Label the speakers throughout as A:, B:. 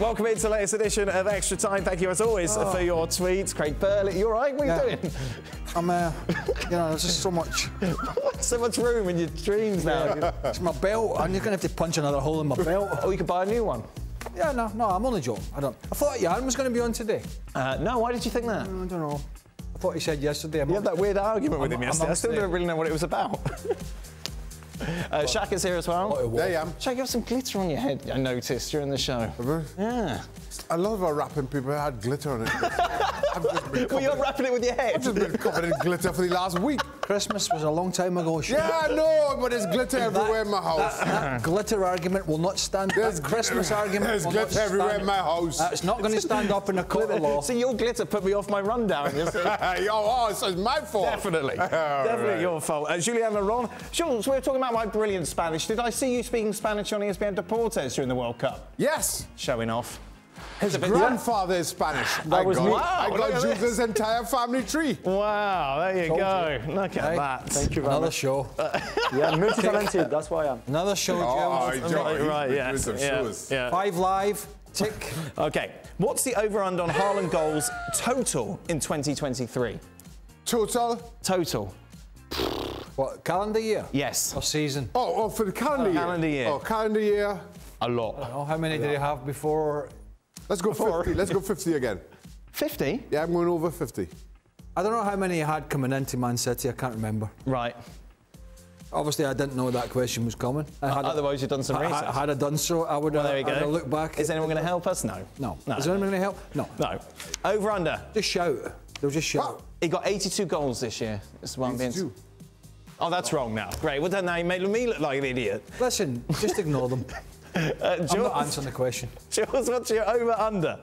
A: Welcome into the latest edition of Extra Time. Thank you, as always, for your tweets. Craig Burley, you all right? What are you doing?
B: I'm, you know, there's just so much...
A: so much room in your dreams now.
B: It's my belt. I'm just going to have to punch another hole in my belt.
A: Oh, you could buy a new one.
B: Yeah, no, I'm only joking. I thought Jan was going to be on today.
A: No, why did you think that?
B: I don't know. I thought he said yesterday.
A: You had that weird argument with him yesterday. I still don't really know what it was about. Shaka's here as well.
C: There I am.
A: Shaka, you have some glitter on your head, I noticed during the show. Yeah.
C: A lot of our rapping people had glitter on it.
A: Well, you're wrapping it with your head.
C: I've just been covered in glitter for the last week.
B: Christmas was a long time ago.
C: Yeah, I know, but there's glitter everywhere in my house.
B: That glitter argument will not stand.
C: There's
B: that Christmas argument
C: There's
B: will
C: glitter
B: not
C: everywhere
B: stand.
C: in my house.
B: It's not going to stand up in a court of law.
A: See, your glitter put me off my rundown, you see.
C: So it's my fault.
A: Definitely. Definitely your fault. Julian Laurent. Jules, we were talking about my brilliant Spanish. Did I see you speaking Spanish on ESPN Deportes during the World Cup?
C: Yes.
A: Showing off.
C: His grandfather is Spanish.
D: That was me.
C: I got Jules' entire family tree.
A: Wow, there you go. Look at that.
D: Thank you very
B: Another
D: much.
B: show.
D: Yeah, multi-talented, that's why I am.
B: Another show, Jules.
A: Right, yes. Yeah.
B: 5 Live, tick.
A: OK, what's the over-under on Haaland goals total in 2023?
C: Total?
A: Total.
B: What, calendar year?
A: Yes.
B: Or season?
C: Oh, for the calendar year.
A: Calendar year.
C: Oh, calendar year.
A: A lot.
B: Oh, how many did he have before?
C: Let's go 50. Let's go 50 again.
A: 50?
C: Yeah, I'm going over 50.
B: I don't know how many he had coming into Man City. I can't remember.
A: Right.
B: Obviously, I didn't know that question was coming.
A: Otherwise, you've done some research.
B: Had I done so, I would
A: there you go.
B: have looked back.
A: Is anyone going to help us? No.
B: No. Is anyone going to help? No.
A: No. Over-under.
B: Just shout. They'll just shout.
A: Wow. He got 82 goals this year. That's what I'm being... Oh, that's wrong now. Great. Well, then now you made me look like an idiot.
B: Listen, just ignore them. I'm not answering the question.
A: Jules, what's your over-under?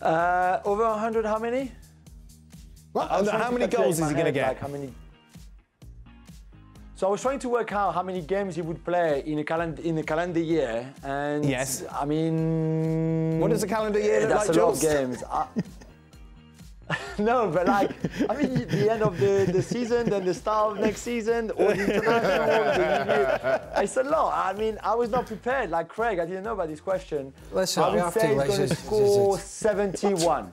D: Over 100, how many?
A: How many goals is he going to get?
D: Like, how many? So I was trying to work out how many games he would play in a calendar year, and
A: yes,
D: I mean,
A: what does a calendar year look like,
D: that's a lot of games. No, but like, I mean, the end of the season, then the start of next season, or the international, it's a lot. I mean, I was not prepared. Like Craig, I didn't know about this question.
B: Listen,
D: I would say he's going to score 71.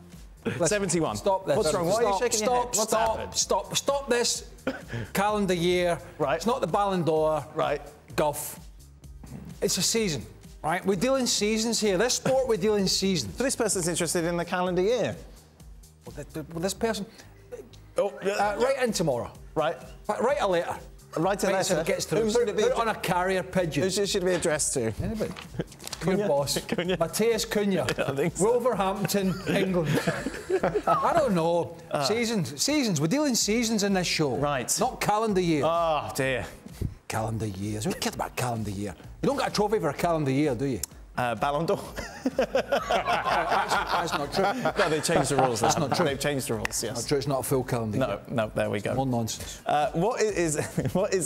A: 71.
B: Stop this.
A: What's wrong? Why are you shaking your head? What's happened?
B: Stop this. Calendar year.
A: Right.
B: It's not the Ballon d'Or.
A: Right.
B: Golf. It's a season. Right. We deal in seasons here. This sport, we deal in seasons.
A: So this person's interested in the calendar year.
B: Well, this person. Write in tomorrow.
A: Right.
B: Write a letter.
A: Write a letter.
B: So it gets through. Put it on a carrier pigeon.
A: Who should it be addressed to?
B: Anybody. Your boss. Matthias Cunha.
A: I think so.
B: Wolverhampton, England. I don't know. Seasons. We're dealing seasons in this show.
A: Right.
B: Not calendar year.
A: Oh, dear.
B: Calendar years. Who cares about calendar year? You don't get a trophy for a calendar year, do you?
A: Ballon d'Or.
B: That's not true.
A: No, they changed the rules.
B: That's not true.
A: They've changed the rules, yes.
B: Not true. It's not a full calendar year.
A: No, there we go.
B: More nonsense.
A: What is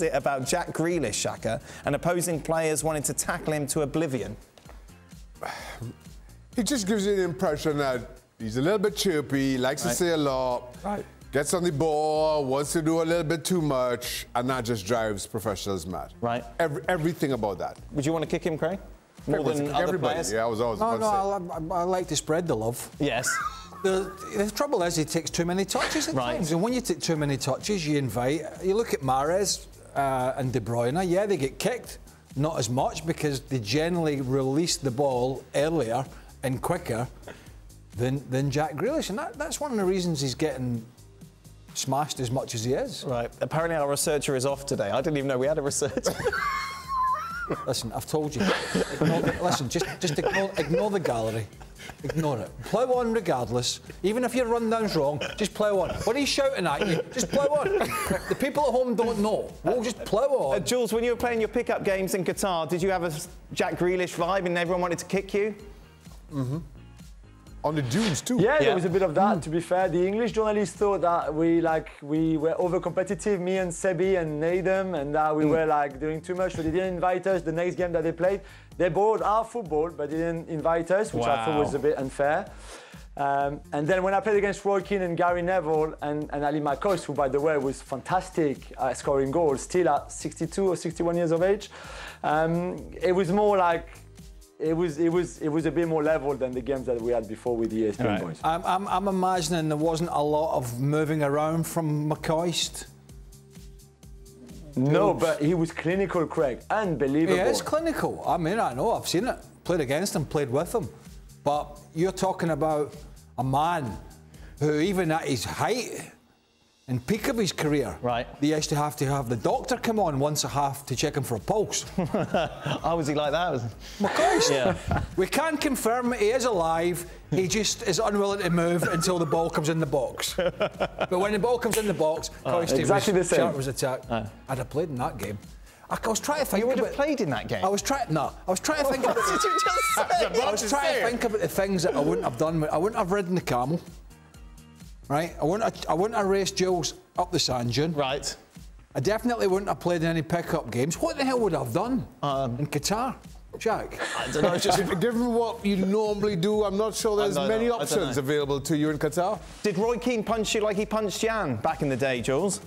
A: it about Jack Grealish, Shaka, and opposing players wanting to tackle him to oblivion?
C: He just gives you the impression that he's a little bit chirpy, likes to say a lot, gets on the ball, wants to do a little bit too much, and that just drives professionals mad.
A: Right.
C: Everything about that.
A: Would you want to kick him, Craig? More than other players?
C: Yeah, I was always
B: I like to spread the love.
A: Yes.
B: The trouble is he takes too many touches at times. And when you take too many touches, you look at Mahrez and De Bruyne, yeah, they get kicked. Not as much because they generally release the ball earlier and quicker than Jack Grealish. And that's one of the reasons he's getting smashed as much as he is.
A: Right. Apparently our researcher is off today. I didn't even know we had a researcher.
B: Listen, I've told you. Just ignore the gallery. Ignore it. Plough on regardless. Even if your rundown's wrong, just plough on. When he's shouting at you, just plough on. The people at home don't know. We'll just plough on.
A: Jules, when you were playing your pickup games in Qatar, did you have a Jack Grealish vibe and everyone wanted to kick you?
C: Mm-hmm. On the dunes too.
D: Yeah, there was a bit of that. To be fair, the English journalists thought that we were over competitive, me and Sebi and Nadem, and that we were like doing too much. So they didn't invite us. The next game that they played, they borrowed our football, but they didn't invite us, which I thought was a bit unfair. And then when I played against Roy Keane and Gary Neville and Ali Marcos, who by the way was fantastic scoring goals, still at 62 or 61 years of age, It was more like it was a bit more level than the games that we had before with the ESPN boys.
B: I'm imagining there wasn't a lot of moving around from McCoist.
D: No, but he was clinical, Craig. Unbelievable.
B: He is clinical. I mean, I know, I've seen it. Played against him, played with him. But you're talking about a man who, even at his height and peak of his career, he used to have the doctor come on once a half to check him for a pulse.
A: How was he like that?
B: McCoist. Yeah. We can confirm he is alive. He just is unwilling to move until the ball comes in the box. But when the ball comes in the box,
D: exactly the same.
B: Sharp was attacked. I'd have played in that game. I was trying to think.
A: You would have played in that game.
B: I was trying to think.
A: What did you just say?
B: I was trying to think about the things that I wouldn't have done. I wouldn't have ridden the camel. Right. I wouldn't have raced Jules up the sand dune.
A: Right.
B: I definitely wouldn't have played in any pickup games. What the hell would I have done in Qatar, Jack?
A: I don't know. Just
C: given what you normally do, I'm not sure there's many options available to you in Qatar.
A: Did Roy Keane punch you like he punched Jan back in the day, Jules?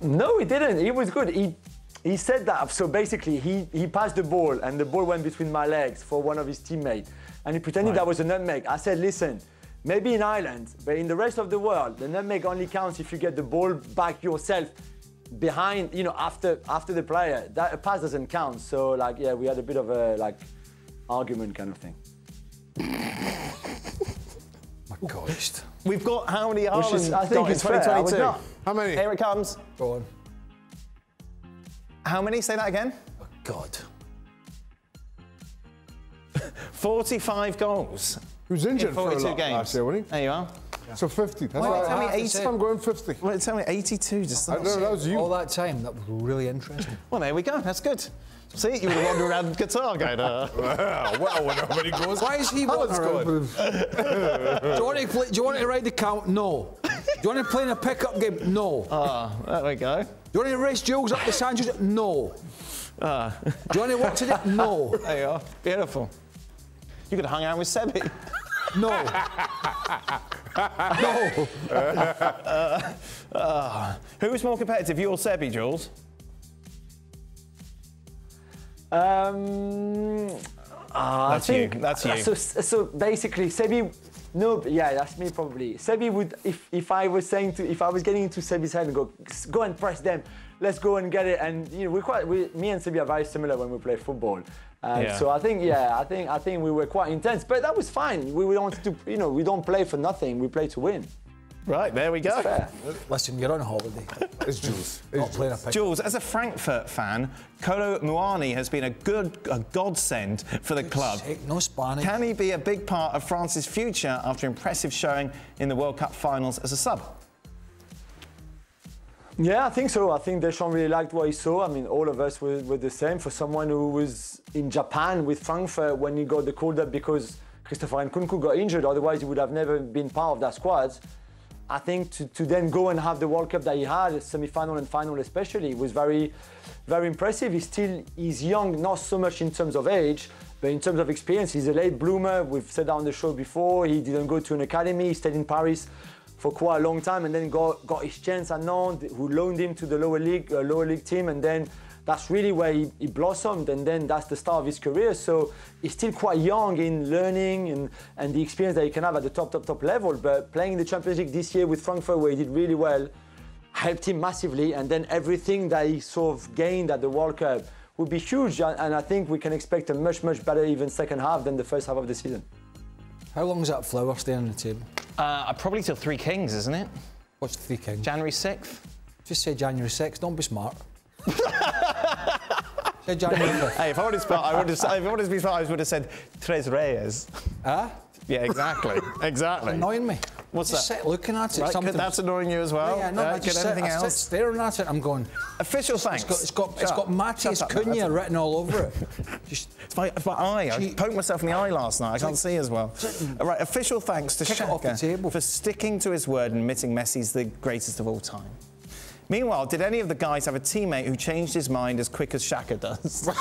D: No, he didn't. He was good. He said that. So basically, he passed the ball, and the ball went between my legs for one of his teammates, and he pretended that was a nutmeg. I said, listen, maybe in Ireland, but in the rest of the world, the nutmeg only counts if you get the ball back yourself behind, after the player. That a pass doesn't count. So, like, yeah, we had a bit of a argument kind of thing.
B: My Christ.
A: We've got how many Haaland
D: I think
A: in
D: it's fair.
A: 2022?
C: How many?
A: Here it comes.
B: Go on.
A: How many? Say that again.
B: Oh, God.
A: 45 goals.
C: He was injured
A: in
C: for
A: 42 games.
C: last year, wasn't he?
A: There you are.
C: Yeah. So 50. That's
A: Why tell me
C: right.
A: 80?
C: I'm going 50.
A: Well, tell me 82. Just
C: I don't know, that was you.
B: All that time, that was really interesting.
A: Well, there we go. That's good. See, you would have wandered around Qatar going,
C: well, when nobody goes.
B: Why is he wandering around? Do you want to ride the count? No. Do you want to play in a pickup game? No.
A: There we go.
B: Do you want to race Jules up the sand dune? No. Do you want to walk to the? No.
A: There you are. Beautiful. You could have hung out with Sebi.
B: No.
A: No. Who was more competitive, you or Sebi, Jules?
D: I think
A: you. That's you.
D: So basically, Sebi. No, yeah, that's me probably. Sebi would, if I was getting into Sebi's head and go and press them, let's go and get it. And me and Sebi are very similar when we play football. So I think we were quite intense, but that was fine. We wanted to, we don't play for nothing. We play to win.
A: Right, there we go.
D: It's fair.
B: Listen, you're on holiday.
C: It's Jules.
B: Not playing a pickup.
A: Jules, as a Frankfurt fan, Kolo Muani has been a godsend for the club.
B: No Spanish.
A: Can he be a big part of France's future after impressive showing in the World Cup finals as a sub?
D: Yeah, I think so. I think Deschamps really liked what he saw. I mean, all of us were the same. For someone who was in Japan with Frankfurt when he got the call up because Christopher Nkunku got injured, otherwise he would have never been part of that squad. I think to then go and have the World Cup that he had, semi-final and final especially, was very, very impressive. He's young, not so much in terms of age, but in terms of experience. He's a late bloomer. We've said that on the show before. He didn't go to an academy. He stayed in Paris for quite a long time and then got his chance at Nantes, who loaned him to the lower league team, and then that's really where he blossomed, and then that's the start of his career. So he's still quite young in learning and the experience that he can have at the top level. But playing in the Champions League this year with Frankfurt, where he did really well, helped him massively. And then everything that he sort of gained at the World Cup would be huge. And I think we can expect a much, much better even second half than the first half of the season.
B: How long is that flower staying on the table?
A: Probably till Three Kings, isn't it?
B: What's Three Kings?
A: January 6th.
B: Just say January 6th. Don't be smart. Say January 5th.
A: Hey, if I wanted to be smart, I would have said Tres Reyes.
B: Huh?
A: Yeah, exactly. Exactly.
B: Annoying me.
A: What's
B: just
A: that?
B: Sit looking at it.
A: Right, that's annoying you as well.
B: Yeah, no, I
A: could anything
B: I
A: else?
B: sit staring at it. I'm going.
A: Official thanks.
B: It's got Matthias Cunha written all over it.
A: It's my eye. I poked myself in the eye last night. I can't see as well. All right, official thanks to Shaka for sticking to his word and admitting Messi's the greatest of all time. Meanwhile, did any of the guys have a teammate who changed his mind as quick as Shaka does?
C: What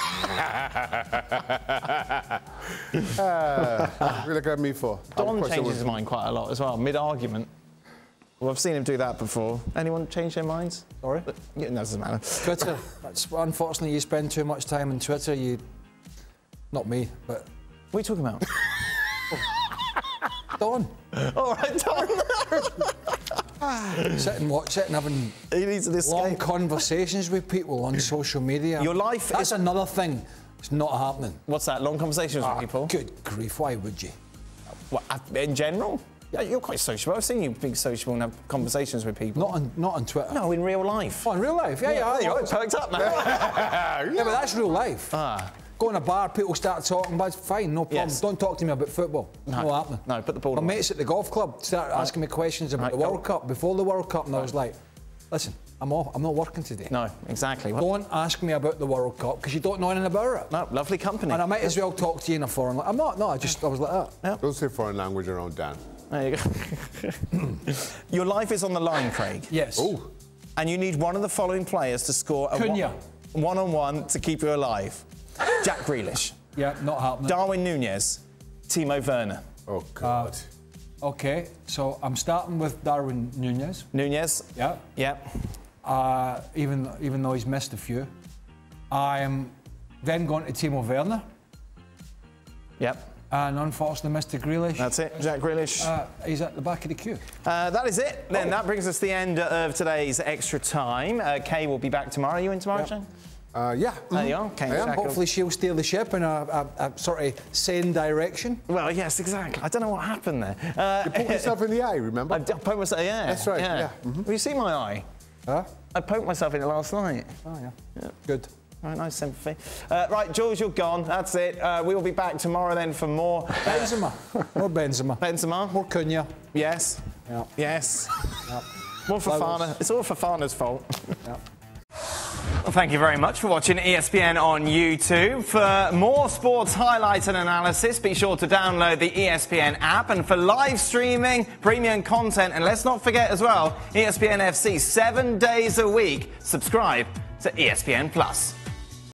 C: are you looking at me for?
A: Don changes his mind quite a lot as well, mid-argument. Well, I've seen him do that before. Anyone change their minds?
B: Sorry?
A: Yeah, no, it doesn't matter.
B: Twitter. That's, unfortunately, you spend too much time on Twitter. Not me, but...
A: What are you talking about?
B: Don.
A: All right, Don.
B: Sit and watch it and having long conversations with people on social media.
A: Your life
B: That's another thing. It's not happening.
A: What's that? Long conversations with people?
B: Good grief, why would you?
A: What, in general? Yeah, you're quite sociable. I've seen you be sociable and have conversations with people.
B: Not on Twitter.
A: No, in real life.
B: Oh, in real life? Yeah.
A: There you go, perked up, man.
B: Yeah, but that's real life. Go in a bar, people start talking, but it's fine, no problem.
A: Yes.
B: Don't talk to me about football.
A: No.
B: Not happening.
A: No, put the ball
B: My
A: away.
B: mates at the golf club started asking me questions about the World Cup, before the World Cup, and I was like, listen, I'm off. I'm not working today.
A: No, exactly.
B: Don't ask me about the World Cup, because you don't know anything about it.
A: No, lovely company.
B: And I might as well talk to you in a foreign language. I'm not, no, I was like that.
A: Yeah.
C: Don't say foreign language around Dan.
A: There you go. Your life is on the line, Craig.
B: Yes.
C: Oh.
A: And you need one of the following players to score a one-on-one to keep you alive. Jack Grealish.
B: Yeah, not happening.
A: Darwin Nunez. Timo Werner.
C: Oh, God.
B: Okay, so I'm starting with Darwin Nunez.
A: Nunez.
B: Yeah.
A: Yeah.
B: Even though he's missed a few. I am then going to Timo Werner.
A: Yep.
B: And unfortunately, Mr. Grealish.
A: That's it, Jack Grealish.
B: He's at the back of the queue.
A: That is it. Then that brings us to the end of today's extra time. Kay will be back tomorrow. Are you in tomorrow, Shane?
C: Yeah.
A: There you are. Kay and Shaka.
B: Hopefully she'll steer the ship in a sort of sane direction.
A: Well, yes, exactly. I don't know what happened there.
C: You poked yourself in the eye, remember?
A: I poked myself, yeah.
C: That's right, yeah.
A: Have you seen my eye?
B: Huh?
A: I poked myself in it last night.
B: Oh, yeah. Good.
A: Right, nice sympathy. Right, Jules, you're gone. That's it. We will be back tomorrow then for more.
B: Benzema. More Benzema.
A: Benzema.
B: More Cunha.
A: Yes.
B: Yeah.
A: Yes.
B: Yep.
A: More Fofana. It's all Fofana's fault.
B: Yep.
A: Well, thank you very much for watching ESPN on YouTube. For more sports highlights and analysis, be sure to download the ESPN app. And for live streaming, premium content, and let's not forget as well, ESPN FC 7 days a week. Subscribe to ESPN Plus.